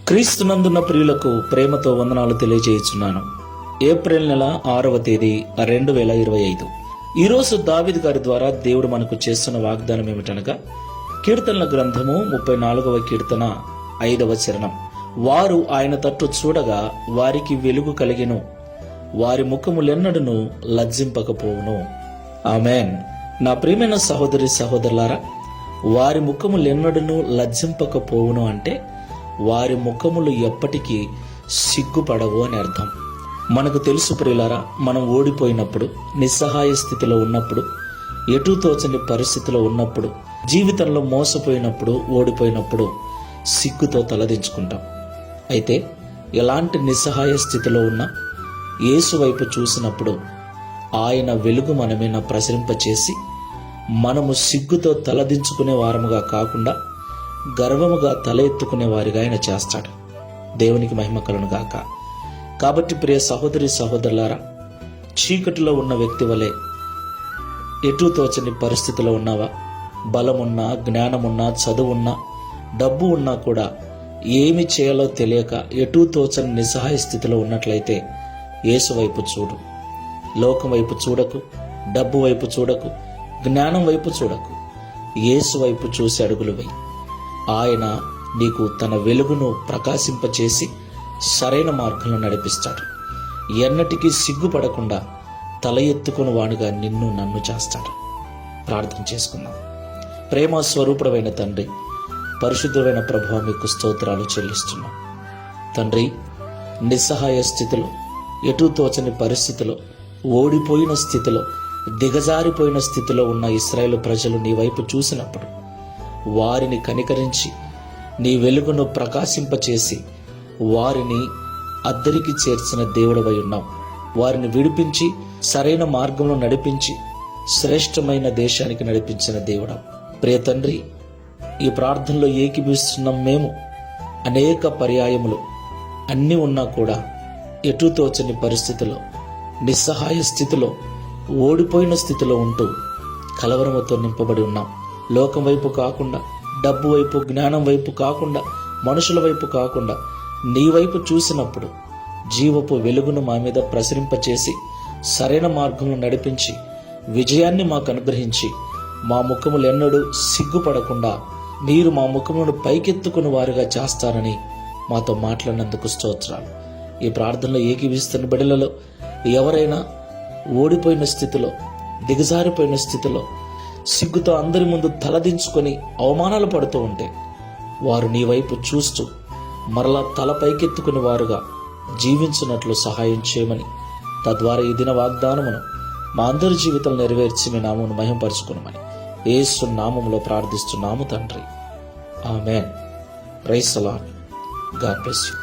క్రీస్తునందున్న ప్రియులకు ప్రేమతో వందనాలు తెలియజేయుచున్నాను. ఏప్రిల్ నెల 6వ తేదీ 2025. ఈరోజు దావీదు గారి ద్వారా దేవుడు మనకు చేస్తున్న వాగ్దానం ఏమిటనగా, కీర్తనల గ్రంథము 34వ కీర్తన 5వ చరణం. వారు ఆయన తట్టు చూడగా వారికి వెలుగు కలిగెను, వారి ముఖములెన్నడను లజ్జింపకపోవును. ఆమేన్. నా ప్రియమైన సహోదరి సహోదరులారా, వారి ముఖములెన్నడను లజ్జింపకపోవును అంటే వారి ముఖములు ఎప్పటికీ సిగ్గుపడవు అని అర్థం. మనకు తెలుసు ప్రియులారా, మనం ఓడిపోయినప్పుడు, నిస్సహాయ స్థితిలో ఉన్నప్పుడు, ఎటూ తోచని పరిస్థితిలో ఉన్నప్పుడు, జీవితంలో మోసపోయినప్పుడు, ఓడిపోయినప్పుడు సిగ్గుతో తలదించుకుంటాం. అయితే ఎలాంటి నిస్సహాయ స్థితిలో ఉన్నా యేసు వైపు చూసినప్పుడు ఆయన వెలుగు మన మీద ప్రసరింపచేసి మనము సిగ్గుతో తలదించుకునే వారముగా కాకుండా గర్వముగా తల ఎత్తుకునే వారిగా ఆయన చేస్తాడు. దేవునికి మహిమ కలుగును గాక. కాబట్టి ప్రియ సహోదరి సహోదరులారా, చీకటిలో ఉన్న వ్యక్తి వలె ఎటూ తోచని పరిస్థితిలో ఉన్నావా? బలమున్నా, జ్ఞానమున్నా, చదువున్నా, డబ్బు ఉన్నా కూడా ఏమి చేయాలో తెలియక ఎటూ తోచని నిస్సహాయ స్థితిలో ఉన్నట్లయితే యేసు వైపు చూడు. లోకం వైపు చూడకు, డబ్బు వైపు చూడకు, జ్ఞానం వైపు చూడకు. యేసు వైపు చూసి అడుగులు వేయి. ఆయన నీకు తన వెలుగును ప్రకాశింపచేసి సరైన మార్గంలో నడిపిస్తాడు. ఎన్నటికీ సిగ్గుపడకుండా తల ఎత్తుకుని వాడుగా నిన్ను నన్ను చేస్తాడు. ప్రార్థన చేసుకుందాం. ప్రేమ స్వరూపుడమైన తండ్రి, పరిశుద్ధమైన ప్రభువా, మీకు స్తోత్రాలు చెల్లిస్తున్నాం. తండ్రి, నిస్సహాయ స్థితిలో, ఎటూ తోచని పరిస్థితిలో, ఓడిపోయిన స్థితిలో, దిగజారిపోయిన స్థితిలో ఉన్న ఇశ్రాయేలు ప్రజలు నీ వైపు చూసినప్పుడు వారిని కనికరించి నీ వెలుగును ప్రకాశింపచేసి వారిని అద్దరికి చేర్చిన దేవుడవై ఉన్నావు. వారిని విడిపించి సరైన మార్గంలో నడిపించి శ్రేష్టమైన దేశానికి నడిపించిన దేవుడా. ప్రియ తండ్రి, ఈ ప్రార్థనలో ఏకీభవిస్తున్నాం. మేము అనేక పర్యాయములు అన్నీ ఉన్నా కూడా ఎటూ తోచని పరిస్థితిలో, నిస్సహాయ స్థితిలో, ఓడిపోయిన స్థితిలో ఉంటూ కలవరముతో నింపబడి ఉన్నాం. లోకం వైపు కాకుండా, డబ్బు వైపు, జ్ఞానం వైపు కాకుండా, మనుషుల వైపు కాకుండా నీ వైపు చూసినప్పుడు జీవపు వెలుగును మా మీద ప్రసరింపచేసి సరైన మార్గంలో నడిపించి విజయాన్ని మాకు అనుగ్రహించి మా ముఖములు ఎన్నడూ సిగ్గుపడకుండా మీరు మా ముఖములను పైకెత్తుకుని వారుగా చేస్తారని మాతో మాట్లాడినందుకు స్తోత్రాలు. ఈ ప్రార్థనలో ఏకీవిస్తున్న బిడ్డలలో ఎవరైనా ఓడిపోయిన స్థితిలో, దిగజారిపోయిన స్థితిలో, సిగ్గుతో అందరి ముందు తలదించుకొని అవమానాలు పడుతూ ఉంటే వారు నీ వైపు చూస్తూ మరలా తల పైకెత్తుకుని వారుగా జీవించినట్లు సహాయం చేయమని, తద్వారా ఈ దిన వాగ్దానమును మా అందరి జీవితంలో నెరవేర్చి మీ నామమును మహిమపరచుకునమని యేసు నామములో ప్రార్థిస్తున్నాము తండ్రి. ఆమేన్. Praise the Lord. God bless you.